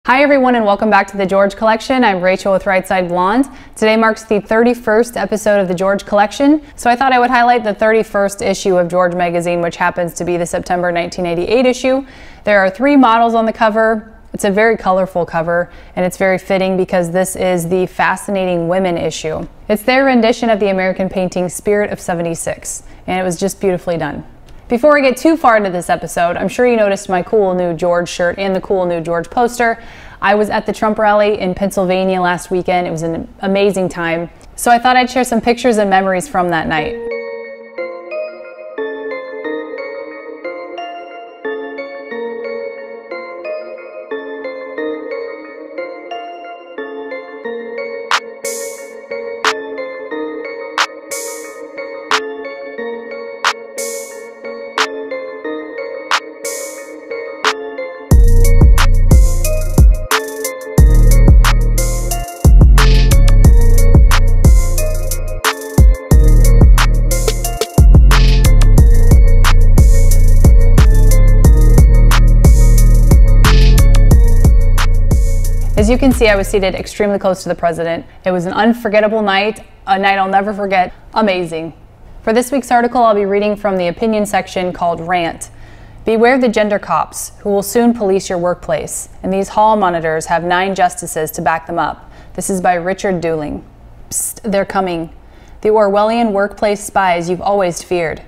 Hi everyone and welcome back to the George Collection. I'm Rachel with Right Side Blonde. Today marks the 31st episode of the George Collection, so I thought I would highlight the 31st issue of George magazine, which happens to be the September 1988 issue. There are 3 models on the cover. It's a very colorful cover, and it's very fitting because this is the Fascinating Women issue. It's their rendition of the American painting Spirit of 76, and it was just beautifully done. Before I get too far into this episode, I'm sure you noticed my cool new George shirt and the cool new George poster. I was at the Trump rally in Pennsylvania last weekend. It was an amazing time. So I thought I'd share some pictures and memories from that night. As you can see, I was seated extremely close to the president. It was an unforgettable night, a night I'll never forget. Amazing. For this week's article, I'll be reading from the opinion section called Rant. Beware the gender cops, who will soon police your workplace, and these hall monitors have 9 justices to back them up. This is by Richard Dooling. Psst, they're coming. The Orwellian workplace spies you've always feared.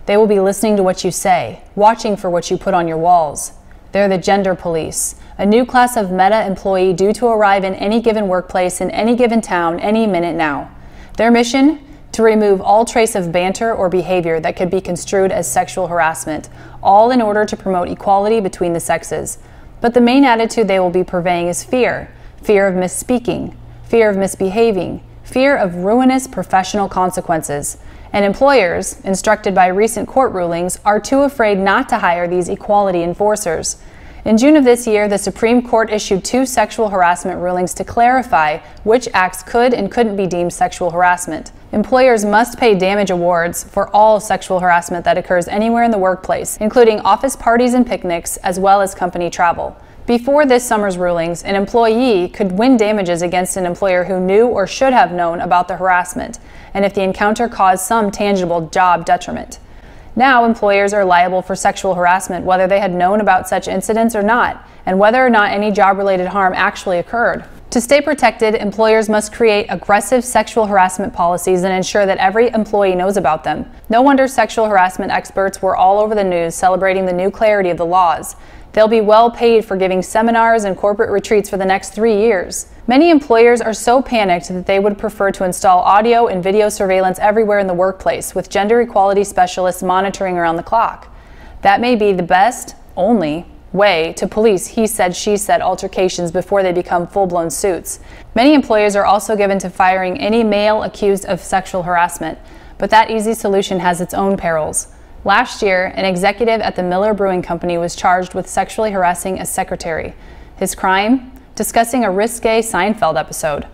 They will be listening to what you say, watching for what you put on your walls. They're the gender police, a new class of meta employee due to arrive in any given workplace in any given town any minute now. Their mission? To remove all trace of banter or behavior that could be construed as sexual harassment, all in order to promote equality between the sexes. But the main attitude they will be purveying is fear. Fear of misspeaking, fear of misbehaving, fear of ruinous professional consequences. And employers, instructed by recent court rulings, are too afraid not to hire these equality enforcers. In June of this year, the Supreme Court issued 2 sexual harassment rulings to clarify which acts could and couldn't be deemed sexual harassment. Employers must pay damage awards for all sexual harassment that occurs anywhere in the workplace, including office parties and picnics, as well as company travel. Before this summer's rulings, an employee could win damages against an employer who knew or should have known about the harassment, and if the encounter caused some tangible job detriment. Now, employers are liable for sexual harassment whether they had known about such incidents or not, and whether or not any job-related harm actually occurred. To stay protected, employers must create aggressive sexual harassment policies and ensure that every employee knows about them. No wonder sexual harassment experts were all over the news celebrating the new clarity of the laws. They'll be well paid for giving seminars and corporate retreats for the next 3 years. Many employers are so panicked that they would prefer to install audio and video surveillance everywhere in the workplace, with gender equality specialists monitoring around the clock. That may be the best, only, way to police he said, she said altercations before they become full-blown suits. Many employers are also given to firing any male accused of sexual harassment, but that easy solution has its own perils. Last year, an executive at the Miller Brewing Company was charged with sexually harassing a secretary. His crime? Discussing a risque Seinfeld episode.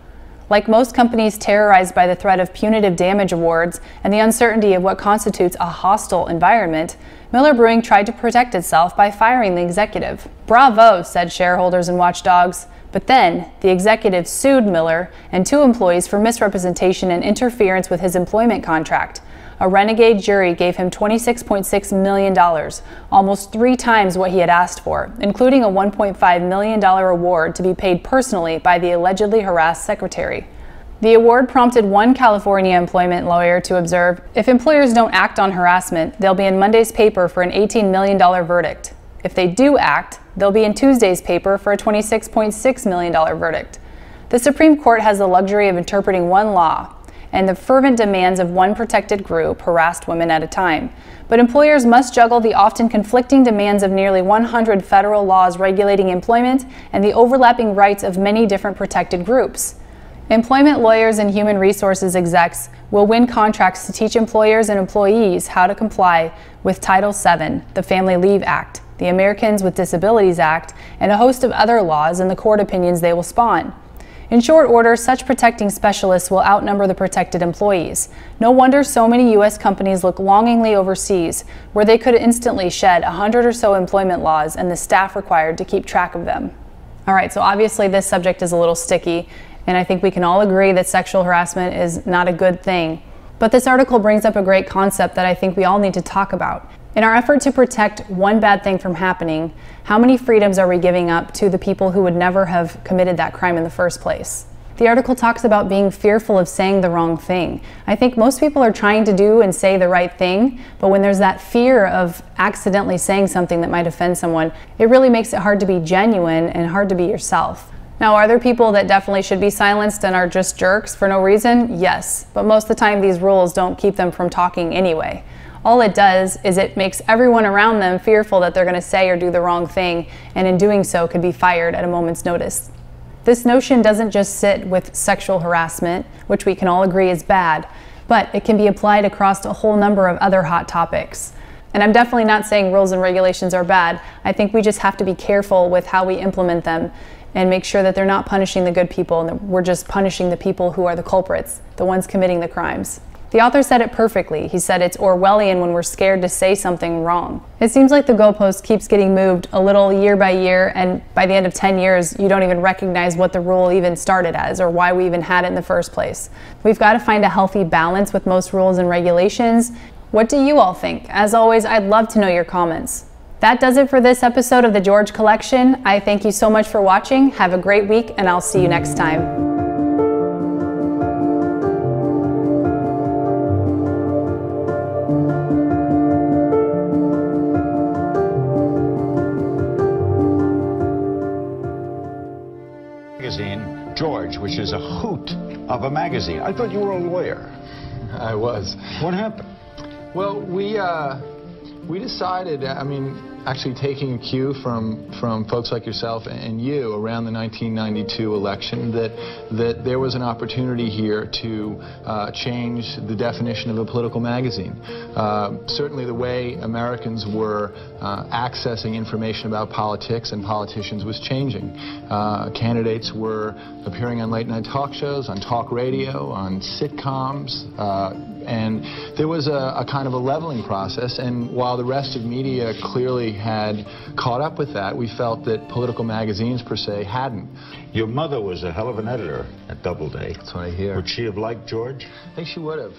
Like most companies terrorized by the threat of punitive damage awards and the uncertainty of what constitutes a hostile environment, Miller Brewing tried to protect itself by firing the executive. Bravo, said shareholders and watchdogs. But then, the executive sued Miller and 2 employees for misrepresentation and interference with his employment contract. A renegade jury gave him $26.6 million, almost 3 times what he had asked for, including a $1.5 million award to be paid personally by the allegedly harassed secretary. The award prompted one California employment lawyer to observe, if employers don't act on harassment, they'll be in Monday's paper for an $18 million verdict. If they do act, they'll be in Tuesday's paper for a $26.6 million verdict. The Supreme Court has the luxury of interpreting one law, and the fervent demands of one protected group harassed women at a time. But employers must juggle the often conflicting demands of nearly 100 federal laws regulating employment and the overlapping rights of many different protected groups. Employment lawyers and human resources execs will win contracts to teach employers and employees how to comply with Title VII, the Family Leave Act, the the Americans with Disabilities Act, and a host of other laws and the court opinions they will spawn. In short order, such protecting specialists will outnumber the protected employees. No wonder so many U.S. companies look longingly overseas, where they could instantly shed 100 or so employment laws and the staff required to keep track of them. All right, so obviously this subject is a little sticky, and I think we can all agree that sexual harassment is not a good thing. But this article brings up a great concept that I think we all need to talk about. In our effort to protect one bad thing from happening, how many freedoms are we giving up to the people who would never have committed that crime in the first place? The article talks about being fearful of saying the wrong thing. I think most people are trying to do and say the right thing, but when there's that fear of accidentally saying something that might offend someone, it really makes it hard to be genuine and hard to be yourself. Now, are there people that definitely should be silenced and are just jerks for no reason? Yes, but most of the time these rules don't keep them from talking anyway. All it does is it makes everyone around them fearful that they're going to say or do the wrong thing, and in doing so could be fired at a moment's notice. This notion doesn't just sit with sexual harassment, which we can all agree is bad, but it can be applied across a whole number of other hot topics. And I'm definitely not saying rules and regulations are bad. I think we just have to be careful with how we implement them and make sure that they're not punishing the good people and that we're just punishing the people who are the culprits, the ones committing the crimes. The author said it perfectly. He said it's Orwellian when we're scared to say something wrong. It seems like the goalpost keeps getting moved a little year by year, and by the end of 10 years, you don't even recognize what the rule even started as or why we even had it in the first place. We've got to find a healthy balance with most rules and regulations. What do you all think? As always, I'd love to know your comments. That does it for this episode of the George Collection. I thank you so much for watching. Have a great week, and I'll see you next time. Magazine, George, which is a hoot of a magazine. I thought you were a lawyer. I was. What happened? Well, we decided, actually taking a cue from folks like yourself and you around the 1992 election, that there was an opportunity here to change the definition of a political magazine. Certainly the way Americans were accessing information about politics and politicians was changing. Candidates were appearing on late-night talk shows, on talk radio, on sitcoms, and there was a kind of a leveling process, and while the rest of media clearly had caught up with that, we felt that political magazines per se hadn't. Your mother was a hell of an editor at Doubleday. That's what I hear. Would she have liked George? I think she would have.